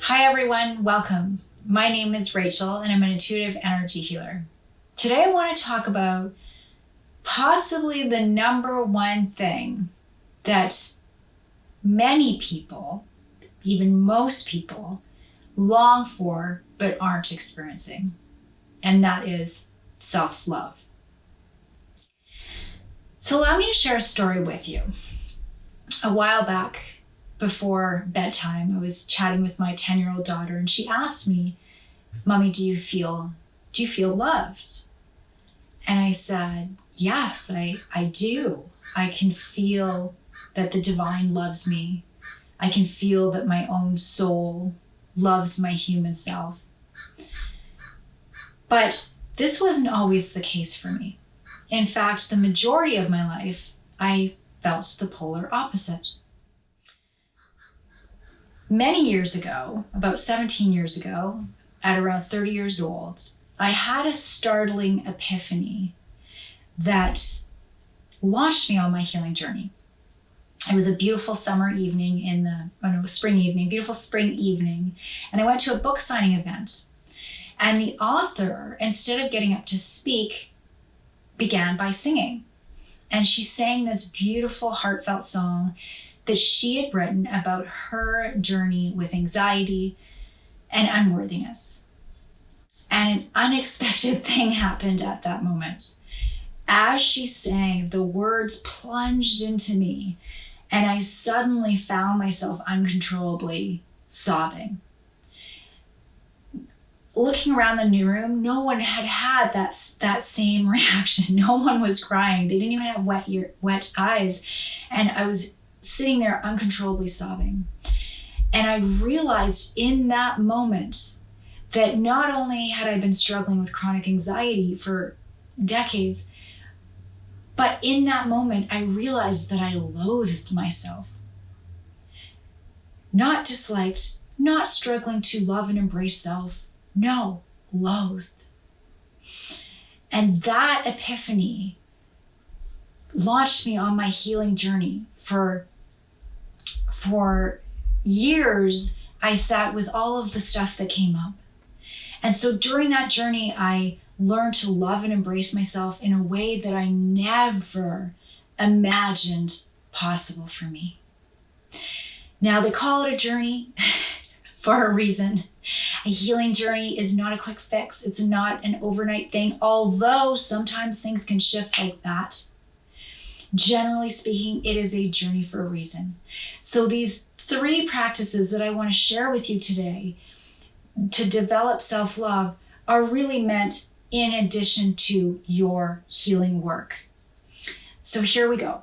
Hi everyone, welcome. My name is Rachel and I'm an intuitive energy healer. Today I want to talk about possibly the number one thing that many people, even most people, long for but aren't experiencing, and that is self-love. So allow me to share a story with you. A while back, before bedtime, I was chatting with my 10-year-old daughter and she asked me, "Mommy, do you feel loved?" And I said, "Yes, I do. I can feel that the divine loves me. I can feel that my own soul loves my human self." But this wasn't always the case for me. In fact, the majority of my life, I felt the polar opposite. Many years ago, about 17 years ago, at around 30 years old, I had a startling epiphany that launched me on my healing journey. It was a beautiful summer evening beautiful spring evening, and I went to a book signing event. And the author, instead of getting up to speak, began by singing. And she sang this beautiful, heartfelt song that she had written about her journey with anxiety and unworthiness. And an unexpected thing happened at that moment. As she sang, the words plunged into me, and I suddenly found myself uncontrollably sobbing. Looking around the new room, no one had that same reaction. No one was crying. They didn't even have wet eyes. And I was sitting there uncontrollably sobbing. And I realized in that moment that not only had I been struggling with chronic anxiety for decades, but in that moment, I realized that I loathed myself. Not disliked, not struggling to love and embrace self. No, loathed. And that epiphany launched me on my healing journey. For years, I sat with all of the stuff that came up. And so during that journey, I learned to love and embrace myself in a way that I never imagined possible for me. Now, they call it a journey for a reason. A healing journey is not a quick fix. It's not an overnight thing, although sometimes things can shift like that. Generally speaking, it is a journey for a reason. So these 3 practices that I want to share with you today to develop self-love are really meant in addition to your healing work. So here we go.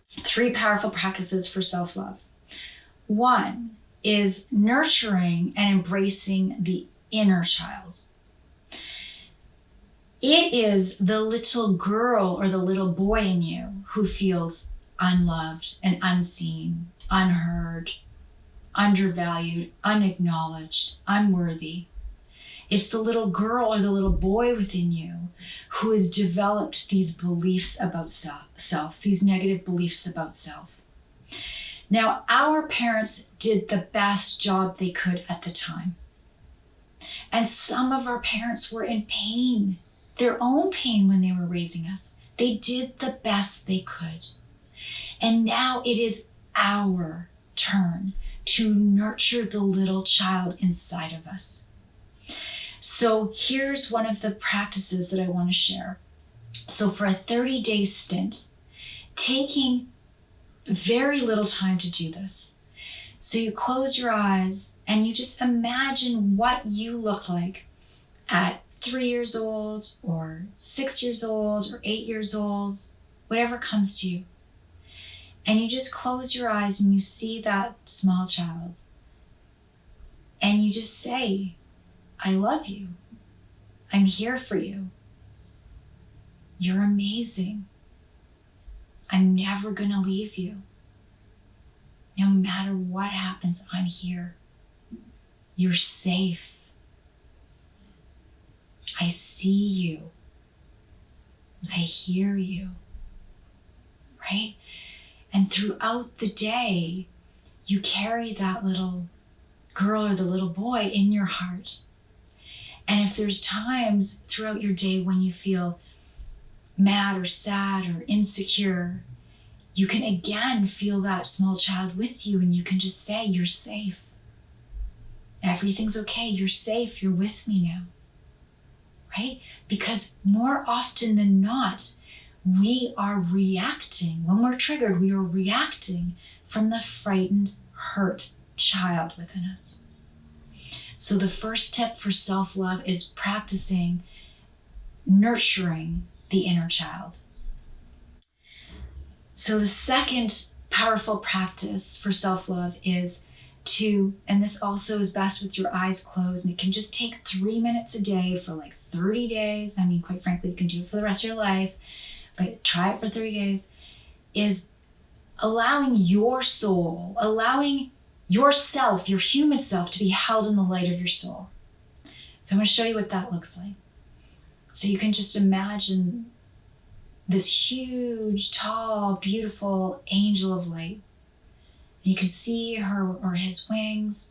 3 powerful practices for self-love. 1 is nurturing and embracing the inner child. It is the little girl or the little boy in you who feels unloved and unseen, unheard, undervalued, unacknowledged, unworthy. It's the little girl or the little boy within you who has developed these beliefs about self, these negative beliefs about self. Now, our parents did the best job they could at the time. And some of our parents were in pain, their own pain when they were raising us. They did the best they could. And now it is our turn to nurture the little child inside of us. So here's one of the practices that I want to share. So for a 30-day stint, taking very little time to do this. So you close your eyes and you just imagine what you look like at 3 years old or 6 years old or 8 years old, whatever comes to you. And you just close your eyes and you see that small child. And you just say, "I love you. I'm here for you. You're amazing. I'm never gonna leave you. No matter what happens, I'm here. You're safe. I see you. I hear you." Right? And throughout the day, you carry that little girl or the little boy in your heart. And if there's times throughout your day when you feel mad or sad or insecure, you can again feel that small child with you, and you can just say, you're safe. Everything's okay. You're safe. You're with me now. Right? Because more often than not, we are reacting. When we're triggered, we are reacting from the frightened, hurt child within us. So the first tip for self-love is practicing nurturing the inner child. So the second powerful practice for self-love is to, and this also is best with your eyes closed, and it can just take 3 minutes a day for like 30 days. I mean, quite frankly, you can do it for the rest of your life, but try it for 30 days, is allowing your soul, allowing yourself, your human self, to be held in the light of your soul. So I'm going to show you what that looks like. So you can just imagine this huge, tall, beautiful angel of light. And you can see her or his wings.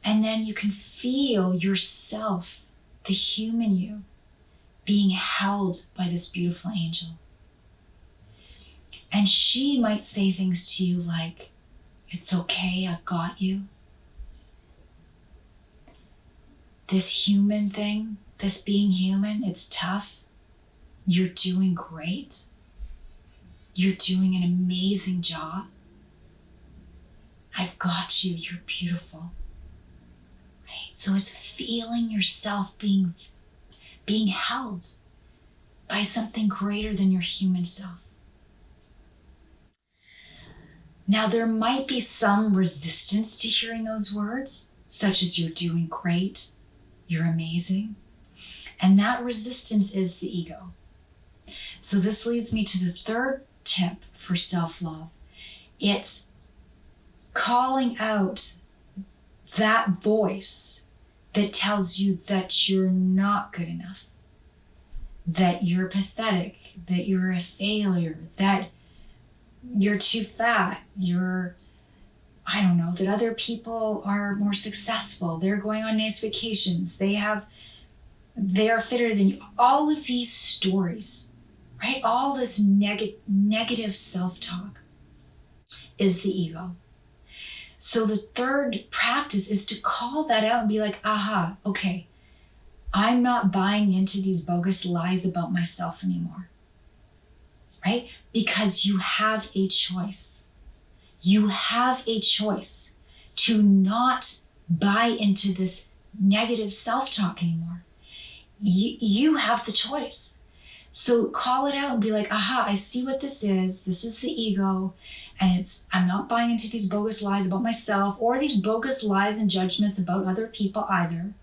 And then you can feel yourself, the human you, being held by this beautiful angel. And she might say things to you like, it's okay, I've got you. This human thing, this being human, it's tough. You're doing great. You're doing an amazing job. I've got you, you're beautiful. Right? So it's feeling yourself being held by something greater than your human self. Now, there might be some resistance to hearing those words, such as you're doing great, you're amazing. And that resistance is the ego. So this leads me to the third tip for self-love. It's calling out that voice that tells you that you're not good enough, that you're pathetic, that you're a failure, that you're too fat, that other people are more successful, they're going on nice vacations, they are fitter than you. All of these stories, right? All this negative self-talk is the ego. So the third practice is to call that out and be like, aha, okay, I'm not buying into these bogus lies about myself anymore, right? Because you have a choice. You have a choice to not buy into this negative self-talk anymore. You have the choice. So call it out and be like, aha, I see what this is. This is the ego. And I'm not buying into these bogus lies about myself or these bogus lies and judgments about other people either.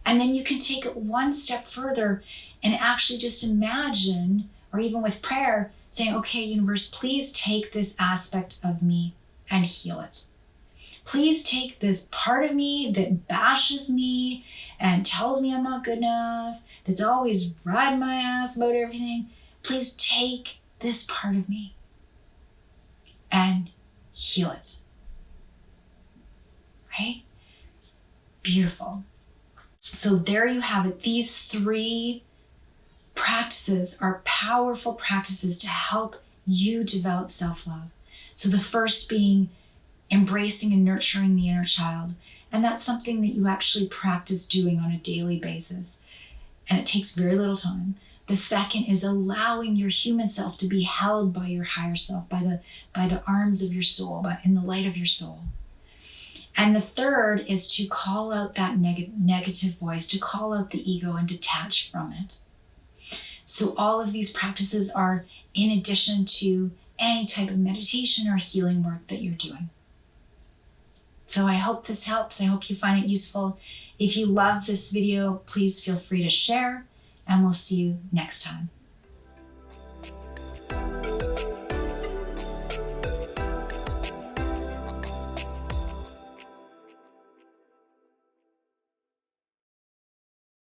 And then you can take it one step further and actually just imagine, or even with prayer, saying, okay, universe, please take this aspect of me and heal it. Please take this part of me that bashes me and tells me I'm not good enough, that's always riding my ass about everything. Please take this part of me and heal it. Right? Beautiful. So there you have it. These 3 practices are powerful practices to help you develop self-love. So the first being embracing and nurturing the inner child. And that's something that you actually practice doing on a daily basis. And it takes very little time. The second is allowing your human self to be held by your higher self, by the arms of your soul, in the light of your soul. And the third is to call out that negative voice, to call out the ego and detach from it. So all of these practices are in addition to any type of meditation or healing work that you're doing. So I hope this helps. I hope you find it useful. If you love this video, please feel free to share, and we'll see you next time.